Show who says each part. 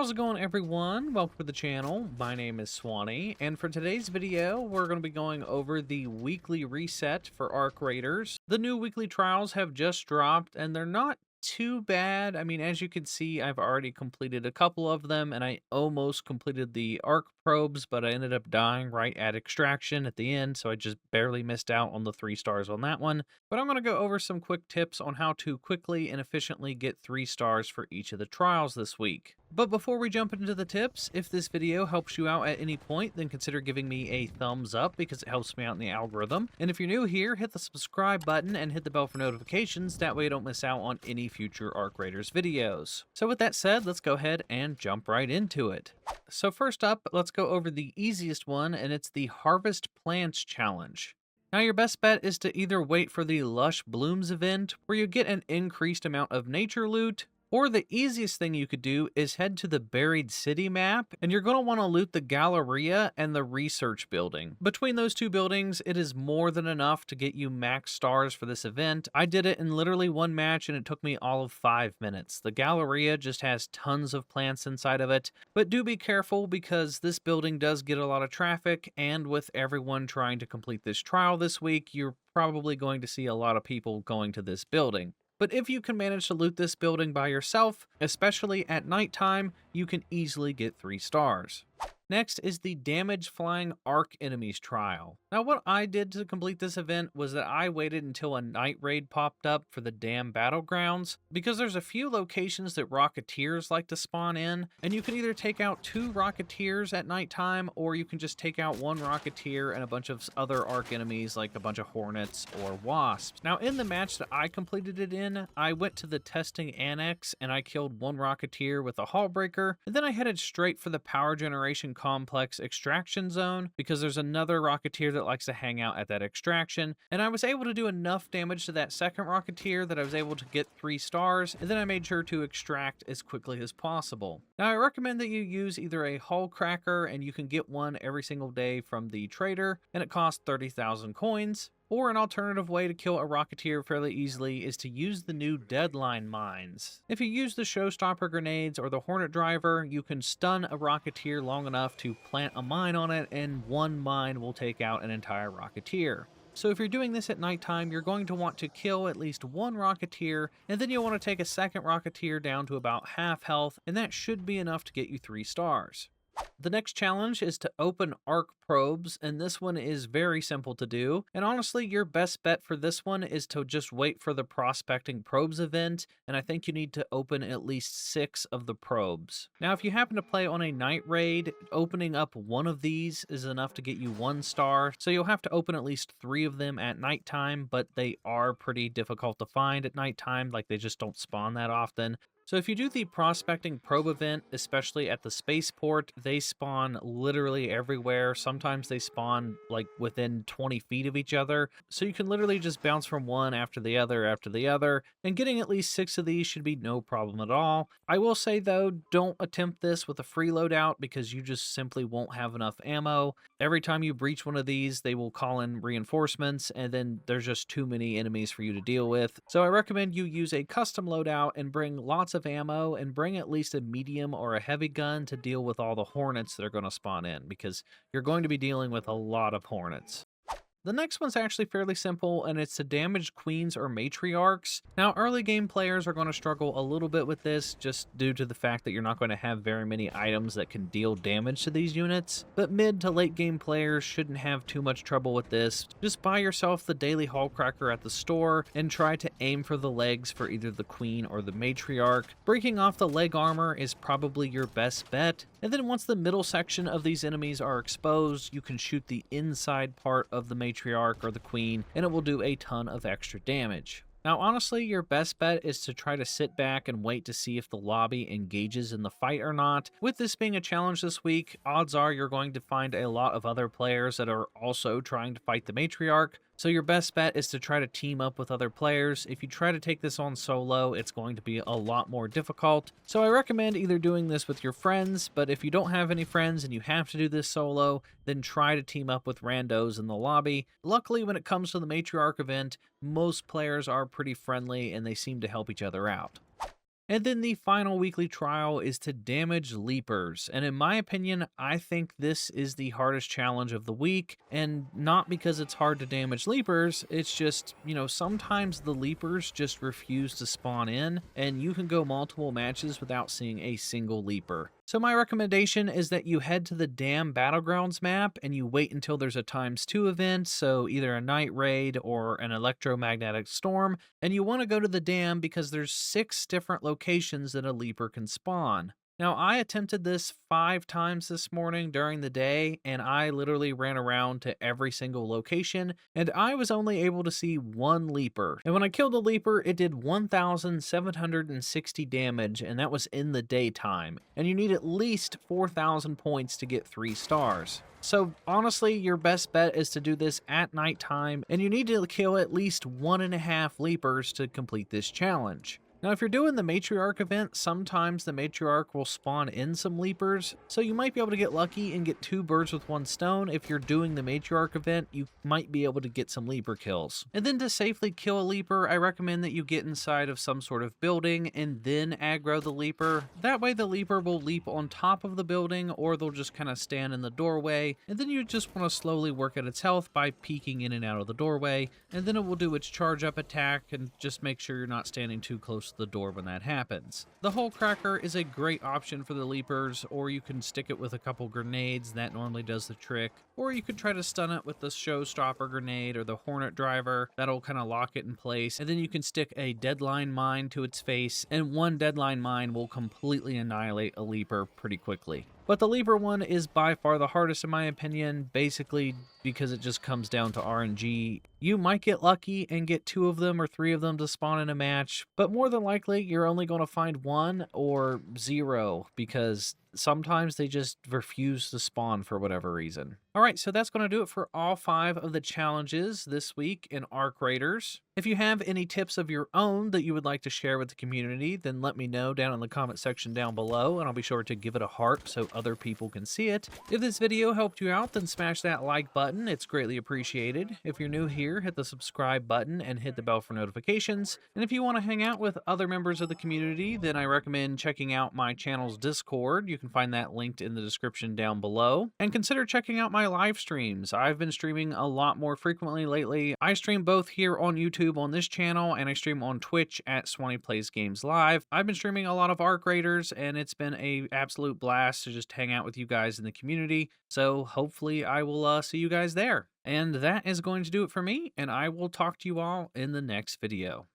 Speaker 1: How's it going, everyone? Welcome to the channel. My name is Swanee, and for today's video, we're going to be going over the weekly reset for Ark Raiders. The new weekly trials have just dropped, and they're not too bad. I mean, as you can see, I've already completed a couple of them, and I almost completed the Ark probes, but I ended up dying right at extraction at the end, so I just barely missed out on the 3 stars on that one. But I'm going to go over some quick tips on how to quickly and efficiently get 3 stars for each of the trials this week. But before we jump into the tips, if this video helps you out at any point, then consider giving me a thumbs up because it helps me out in the algorithm. And if you're new here, hit the subscribe button and hit the bell for notifications. That way you don't miss out on any future Ark Raiders videos. So with that said, let's go ahead and jump right into it. So first up, let's go over the easiest one, and it's the Harvest Plants Challenge. Now your best bet is to either wait for the Lush Blooms event, where you get an increased amount of nature loot, or the easiest thing you could do is head to the Buried City map, and you're going to want to loot the Galleria and the Research Building. Between those 2 buildings, it is more than enough to get you max stars for this event. I did it in literally 1 match, and it took me all of 5 minutes. The Galleria just has tons of plants inside of it, but do be careful because this building does get a lot of traffic, and with everyone trying to complete this trial this week, you're probably going to see a lot of people going to this building. But if you can manage to loot this building by yourself, especially at nighttime, you can easily get 3 stars. Next is the Damage Flying Ark Enemies trial. Now what I did to complete this event was that I waited until a night raid popped up for the Dam Battlegrounds, because there's a few locations that Rocketeers like to spawn in, and you can either take out 2 Rocketeers at nighttime, or you can just take out 1 Rocketeer and a bunch of other Ark enemies like a bunch of Hornets or Wasps. Now in the match that I completed it in, I went to the Testing Annex and I killed 1 Rocketeer with a Hull Breaker, and then I headed straight for the Power Generation Complex extraction zone because there's another Rocketeer that likes to hang out at that extraction, and I was able to do enough damage to that second Rocketeer that I was able to get 3 stars, and then I made sure to extract as quickly as possible. Now I recommend that you use either a hull cracker, and you can get one every single day from the trader, and it costs 30,000 coins. Or an alternative way to kill a Rocketeer fairly easily is to use the new Deadline Mines. If you use the Showstopper Grenades or the Hornet Driver, you can stun a Rocketeer long enough to plant a mine on it, and 1 mine will take out an entire Rocketeer. So if you're doing this at nighttime, you're going to want to kill at least 1 Rocketeer, and then you'll want to take a second Rocketeer down to about half health, and that should be enough to get you 3 stars. The next challenge is to open Ark probes, and this one is very simple to do. And honestly, your best bet for this one is to just wait for the Prospecting Probes event, and I think you need to open at least 6 of the probes. Now, if you happen to play on a night raid, opening up 1 of these is enough to get you 1 star, so you'll have to open at least 3 of them at nighttime, but they are pretty difficult to find at nighttime, like they just don't spawn that often. So if you do the Prospecting Probe event, especially at the spaceport, they spawn literally everywhere. Sometimes they spawn like within 20 feet of each other. So you can literally just bounce from one after the other, and getting at least 6 of these should be no problem at all. I will say though, don't attempt this with a free loadout because you just simply won't have enough ammo. Every time you breach one of these, they will call in reinforcements, and then there's just too many enemies for you to deal with. So I recommend you use a custom loadout and bring lots of ammo, and bring at least a medium or a heavy gun to deal with all the Hornets that are going to spawn in, because you're going to be dealing with a lot of Hornets. The next one's actually fairly simple, and it's to damage queens or matriarchs. Now, early game players are going to struggle a little bit with this, just due to the fact that you're not going to have very many items that can deal damage to these units. But mid to late game players shouldn't have too much trouble with this. Just buy yourself the daily hull cracker at the store, and try to aim for the legs for either the queen or the matriarch. Breaking off the leg armor is probably your best bet. And then once the middle section of these enemies are exposed, you can shoot the inside part of the matriarch or the queen, and it will do a ton of extra damage. Now, honestly, your best bet is to try to sit back and wait to see if the lobby engages in the fight or not. With this being a challenge this week, odds are you're going to find a lot of other players that are also trying to fight the matriarch. So your best bet is to try to team up with other players. If you try to take this on solo, it's going to be a lot more difficult. So I recommend either doing this with your friends, but if you don't have any friends and you have to do this solo, then try to team up with randos in the lobby. Luckily, when it comes to the matriarch event, most players are pretty friendly and they seem to help each other out. And then the final weekly trial is to damage leapers. And in my opinion, I think this is the hardest challenge of the week. And not because it's hard to damage leapers, it's just, sometimes the leapers just refuse to spawn in, and you can go multiple matches without seeing a single leaper. So my recommendation is that you head to the Dam Battlegrounds map and you wait until there's a ×2 event, so either a night raid or an electromagnetic storm, and you want to go to the dam because there's 6 different locations that a leaper can spawn. Now, I attempted this 5 times this morning during the day, and I literally ran around to every single location, and I was only able to see 1 leaper. And when I killed a leaper, it did 1,760 damage, and that was in the daytime. And you need at least 4,000 points to get 3 stars. So honestly, your best bet is to do this at nighttime, and you need to kill at least 1.5 leapers to complete this challenge. Now, if you're doing the matriarch event, sometimes the matriarch will spawn in some leapers, so you might be able to get lucky and get 2 birds with 1 stone. If you're doing the matriarch event, you might be able to get some leaper kills. And then to safely kill a leaper, I recommend that you get inside of some sort of building and then aggro the leaper. That way the leaper will leap on top of the building, or they'll just kind of stand in the doorway, and then you just want to slowly work at its health by peeking in and out of the doorway, and then it will do its charge up attack, and just make sure you're not standing too close to the door when that happens. The hole cracker is a great option for the leapers, or you can stick it with a couple grenades. That normally does the trick. Or you could try to stun it with the showstopper grenade or the hornet driver. That'll kind of lock it in place. And then you can stick a deadline mine to its face, and 1 deadline mine will completely annihilate a leaper pretty quickly. But the leaper one is by far the hardest in my opinion, basically because it just comes down to RNG. You might get lucky and get 2 of them or 3 of them to spawn in a match, but more than likely you're only going to find 1 or 0 because sometimes they just refuse to spawn for whatever reason. Alright, so that's going to do it for all 5 of the challenges this week in Ark Raiders. If you have any tips of your own that you would like to share with the community, then let me know down in the comment section down below, and I'll be sure to give it a heart so other people can see it. If this video helped you out, then smash that like button. It's greatly appreciated. If you're new here, hit the subscribe button and hit the bell for notifications. And if you want to hang out with other members of the community, then I recommend checking out my channel's Discord. You can find that linked in the description down below. And consider checking out my live streams. I've been streaming a lot more frequently lately. I stream both here on YouTube on this channel, and I stream on Twitch at Swanee Plays Games Live. I've been streaming a lot of Ark Raiders, and it's been an absolute blast to just hang out with you guys in the community. So hopefully I will see you guys there. And that is going to do it for me, and I will talk to you all in the next video.